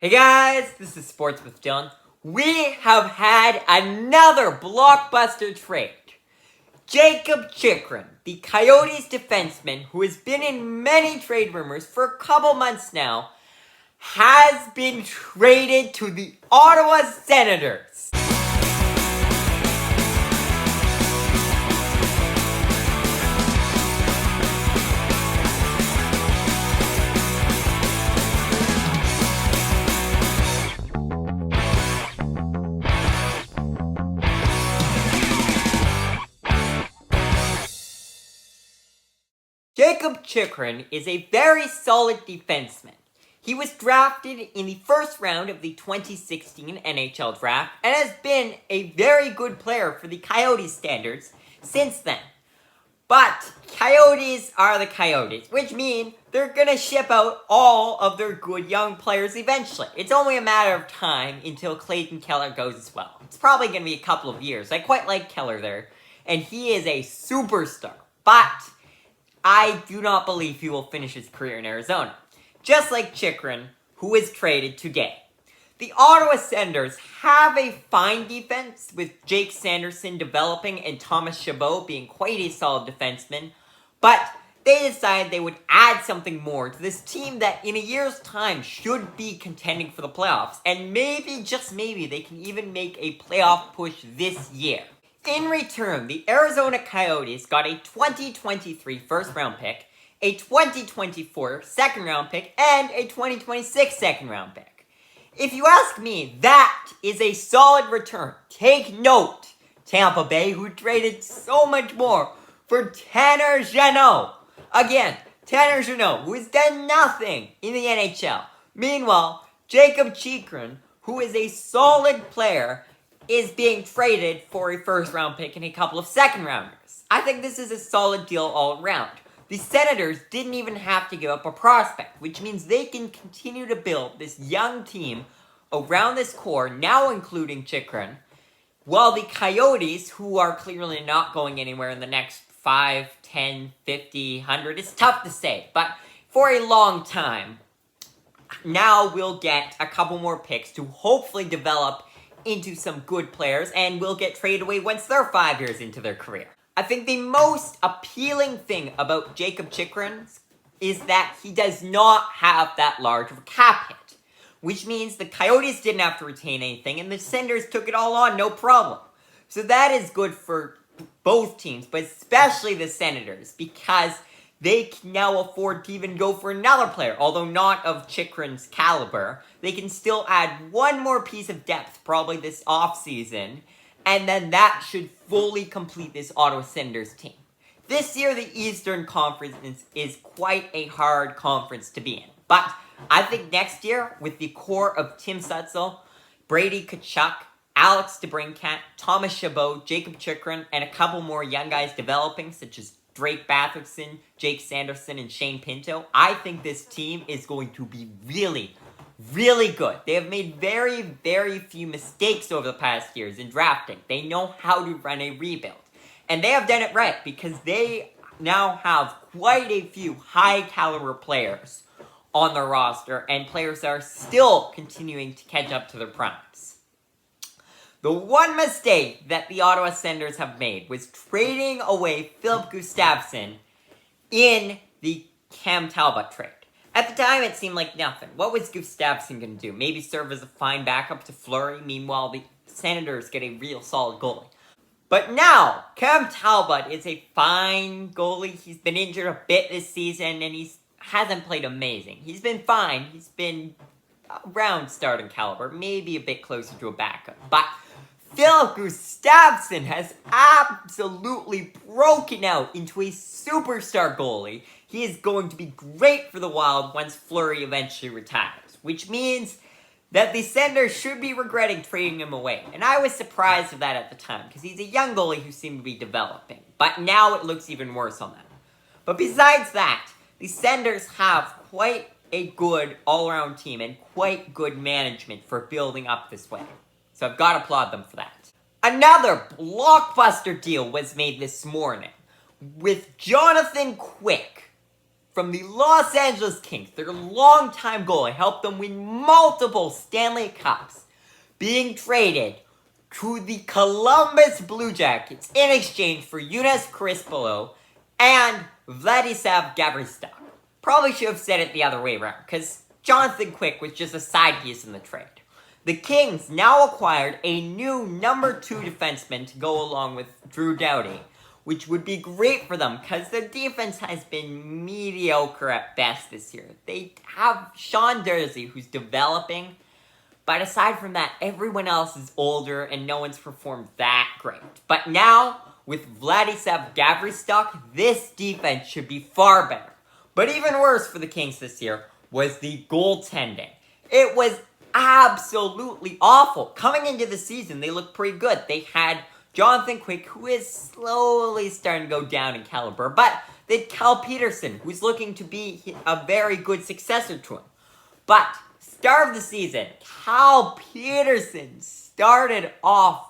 Hey guys, this is Sports with Dylan. We have had another blockbuster trade. Jakob Chychrun, the Coyotes defenseman who has been in many trade rumors for a couple months now, has been traded to the Ottawa Senators. Jakob Chychrun is a very solid defenseman. He was drafted in the first round of the 2016 NHL draft and has been a very good player for the Coyotes standards since then. But Coyotes are the Coyotes, which means they're gonna ship out all of their good young players eventually. It's only a matter of time until Clayton Keller goes as well. It's probably gonna be a couple of years. I quite like Keller there, and he is a superstar. But I do not believe he will finish his career in Arizona. Just like Chychrun, who was traded today. The Ottawa Senators have a fine defense, with Jake Sanderson developing and Thomas Chabot being quite a solid defenseman, but they decided they would add something more to this team that in a year's time should be contending for the playoffs, and maybe, just maybe, they can even make a playoff push this year. In return, the Arizona Coyotes got a 2023 first-round pick, a 2024 second-round pick, and a 2026 second-round pick. If you ask me, that is a solid return. Take note, Tampa Bay, who traded so much more for Tanner Jeannot. Again, Tanner Jeannot, who has done nothing in the NHL. Meanwhile, Jakob Chychrun, who is a solid player, is being traded for a first-round pick and a couple of second-rounders. I think this is a solid deal all around. The Senators didn't even have to give up a prospect, which means they can continue to build this young team around this core, now including Chychrun, while the Coyotes, who are clearly not going anywhere in the next 5, 10, 50, 100, it's tough to say, but for a long time, now we'll get a couple more picks to hopefully develop into some good players, and will get traded away once they're 5 years into their career. I think the most appealing thing about Jakob Chychrun is that he does not have that large of a cap hit, which means the Coyotes didn't have to retain anything, and the Senators took it all on, no problem. So that is good for both teams, but especially the Senators, because they can now afford to even go for another player, although not of Chychrun's caliber. They can still add one more piece of depth, probably this offseason, and then that should fully complete this Ottawa Senators team. This year, the Eastern Conference is quite a hard conference to be in. But I think next year, with the core of Tim Stützle, Brady Tkachuk, Alex DeBrincat, Thomas Chabot, Jakob Chychrun, and a couple more young guys developing, such as Drake Batherson, Jake Sanderson, and Shane Pinto, I think this team is going to be really, really good. They have made very, very few mistakes over the past years in drafting. They know how to run a rebuild. And they have done it right, because they now have quite a few high-caliber players on their roster, and players that are still continuing to catch up to their primes. The one mistake that the Ottawa Senators have made was trading away Filip Gustavsson in the Cam Talbot trade. At the time, it seemed like nothing. What was Gustavsson going to do? Maybe serve as a fine backup to Fleury? Meanwhile, the Senators get a real solid goalie. But now, Cam Talbot is a fine goalie. He's been injured a bit this season, and he hasn't played amazing. He's been fine. He's been around starting caliber, maybe a bit closer to a backup. But Filip Gustavsson has absolutely broken out into a superstar goalie. He is going to be great for the Wild once Fleury eventually retires, which means that the Senators should be regretting trading him away. And I was surprised of that at the time, because he's a young goalie who seemed to be developing. But now it looks even worse on them. But besides that, the Senators have quite a good all-around team and quite good management for building up this way. So I've got to applaud them for that. Another blockbuster deal was made this morning with Jonathan Quick from the Los Angeles Kings, their longtime goalie, helped them win multiple Stanley Cups, being traded to the Columbus Blue Jackets in exchange for Joonas Krispolo and Vladislav Gavrikov. Probably should have said it the other way around, because Jonathan Quick was just a side piece in the trade. The Kings now acquired a new number 2 defenseman to go along with Drew Doughty, which would be great for them because their defense has been mediocre at best this year. They have Sean Durzi, who's developing, but aside from that, everyone else is older and no one's performed that great. But now, with Vladislav Gavrikov, this defense should be far better. But even worse for the Kings this year was the goaltending. It was absolutely awful. Coming into the season, they looked pretty good. They had Jonathan Quick, who is slowly starting to go down in caliber, but they had Cal Peterson, who's looking to be a very good successor to him. But, start of the season, Cal Peterson started off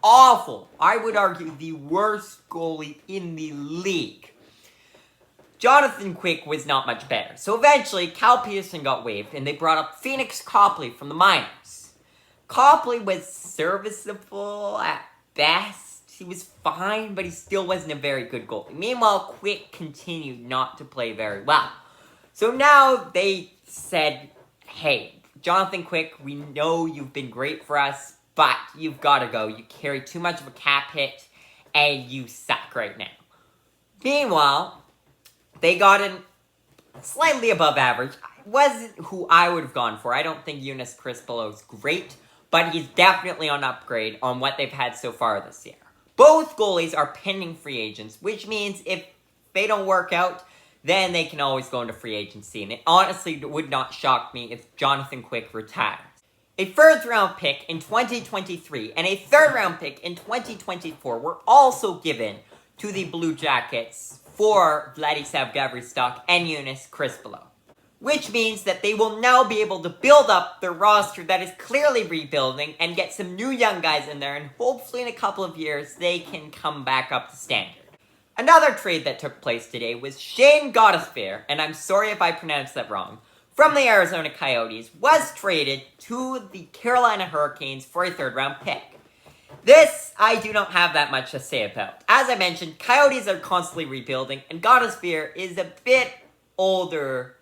awful. I would argue the worst goalie in the league. Jonathan Quick was not much better. So eventually, Cal Peterson got waived, and they brought up Phoenix Copley from the minors. Copley was serviceable at best. He was fine, but he still wasn't a very good goalie. Meanwhile, Quick continued not to play very well. So now they said, hey, Jonathan Quick, we know you've been great for us, but you've got to go. You carry too much of a cap hit, and you suck right now. Meanwhile, they got in slightly above average. Wasn't who I would have gone for. I don't think Joonas Krispolo is great, but he's definitely on upgrade on what they've had so far this year. Both goalies are pending free agents, which means if they don't work out, then they can always go into free agency. And it honestly would not shock me if Jonathan Quick retires. A first-round pick in 2023 and a third-round pick in 2024 were also given to the Blue Jackets for Vladislav Gavrikov and Joonas Krispolo. Which means that they will now be able to build up their roster that is clearly rebuilding and get some new young guys in there, and hopefully in a couple of years they can come back up to standard. Another trade that took place today was Shane Godesbeer, and I'm sorry if I pronounced that wrong, from the Arizona Coyotes, was traded to the Carolina Hurricanes for a third-round pick. This, I do not have that much to say about. As I mentioned, Coyotes are constantly rebuilding, and Godesbeer is a bit older,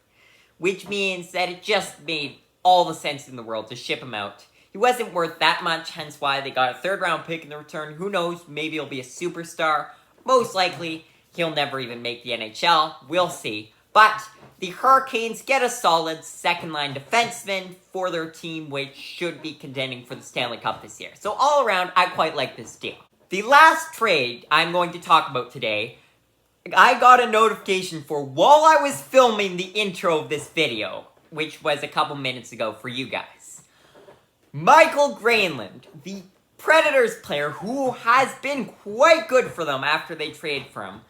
which means that it just made all the sense in the world to ship him out. He wasn't worth that much, hence why they got a third-round pick in the return. Who knows, maybe he'll be a superstar. Most likely, he'll never even make the NHL. We'll see. But the Hurricanes get a solid second-line defenseman for their team, which should be contending for the Stanley Cup this year. So all around, I quite like this deal. The last trade I'm going to talk about today, I got a notification for while I was filming the intro of this video, which was a couple minutes ago for you guys. Michael Granlund, the Predators player who has been quite good for them after they traded for him,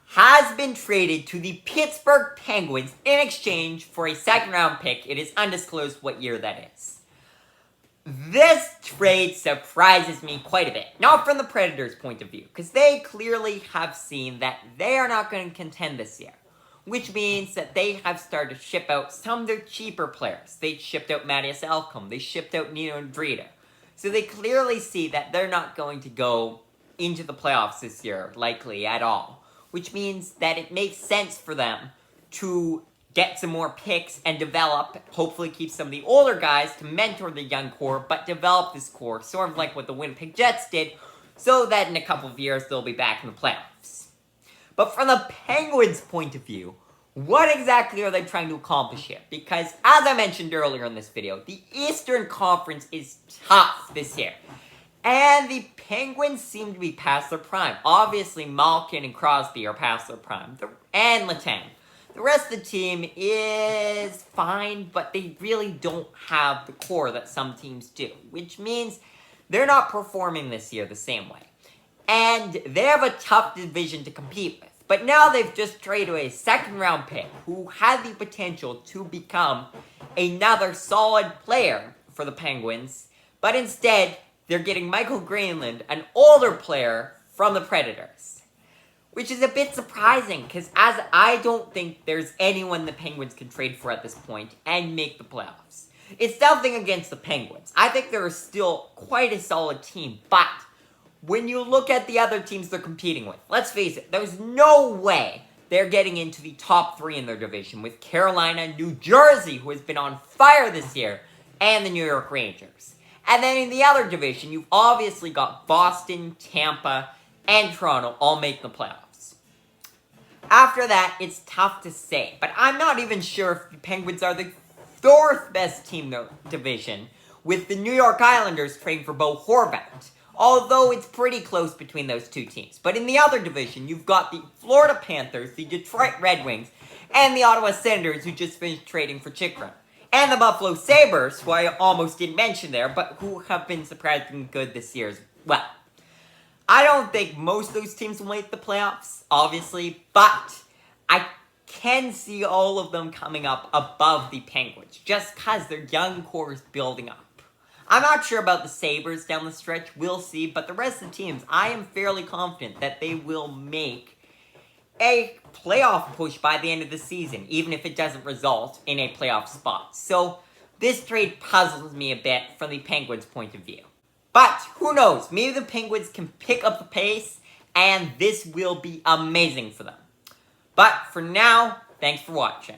has been traded to the Pittsburgh Penguins in exchange for a second-round pick. It is undisclosed what year that is. This trade surprises me quite a bit. Not from the Predators' point of view, because they clearly have seen that they are not going to contend this year. Which means that they have started to ship out some of their cheaper players. They shipped out Matthias Alcom. They shipped out Nino Andrita. So they clearly see that they're not going to go into the playoffs this year, likely at all. Which means that it makes sense for them to get some more picks and develop, hopefully keep some of the older guys to mentor the young core, but develop this core, sort of like what the Winnipeg Jets did, so that in a couple of years they'll be back in the playoffs. But from the Penguins' point of view, what exactly are they trying to accomplish here? Because, as I mentioned earlier in this video, the Eastern Conference is tough this year. And the Penguins seem to be past their prime. Obviously, Malkin and Crosby are past their prime. And Letang. The rest of the team is fine, but they really don't have the core that some teams do. Which means they're not performing this year the same way. And they have a tough division to compete with. But now they've just traded a second-round pick who had the potential to become another solid player for the Penguins. But instead, they're getting Michael Granlund, an older player from the Predators. which is a bit surprising, because as I don't think there's anyone the Penguins can trade for at this point and make the playoffs. It's nothing against the Penguins. I think they're still quite a solid team, but when you look at the other teams they're competing with, let's face it, there's no way they're getting into the top 3 in their division with Carolina, New Jersey, who has been on fire this year, and the New York Rangers. And then in the other division, you've obviously got Boston, Tampa, and Toronto all making the playoffs. After that, it's tough to say, but I'm not even sure if the Penguins are the 4th best team in the division, with the New York Islanders trading for Bo Horvat, although it's pretty close between those two teams. But in the other division, you've got the Florida Panthers, the Detroit Red Wings, and the Ottawa Senators, who just finished trading for Chychrun. And the Buffalo Sabres, who I almost didn't mention there, but who have been surprisingly good this year as well. I don't think most of those teams will make the playoffs, obviously, but I can see all of them coming up above the Penguins, just because their young core is building up. I'm not sure about the Sabres down the stretch, we'll see, but the rest of the teams, I am fairly confident that they will make a playoff push by the end of the season, even if it doesn't result in a playoff spot. So, this trade puzzles me a bit from the Penguins' point of view. But, who knows, maybe the Penguins can pick up the pace, and this will be amazing for them. But, for now, thanks for watching.